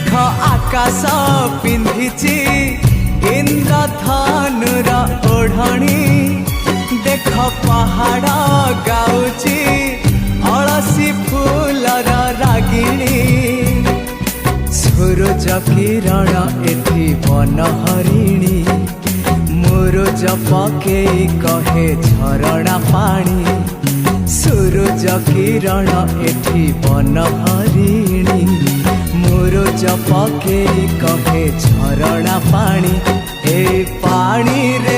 देख आकाश पिंधिची इंद्रधनुर ओढ़णी देख पहाड़ गाउची अलसी फूलर रागिणी सूरज किरण एठी वन हरिणी मुरुज पकेई कहे झरणा पानी सूरज किरण एठी वन हरिणी मुरुज पकेई कहे झरणा पानी ए पानी रे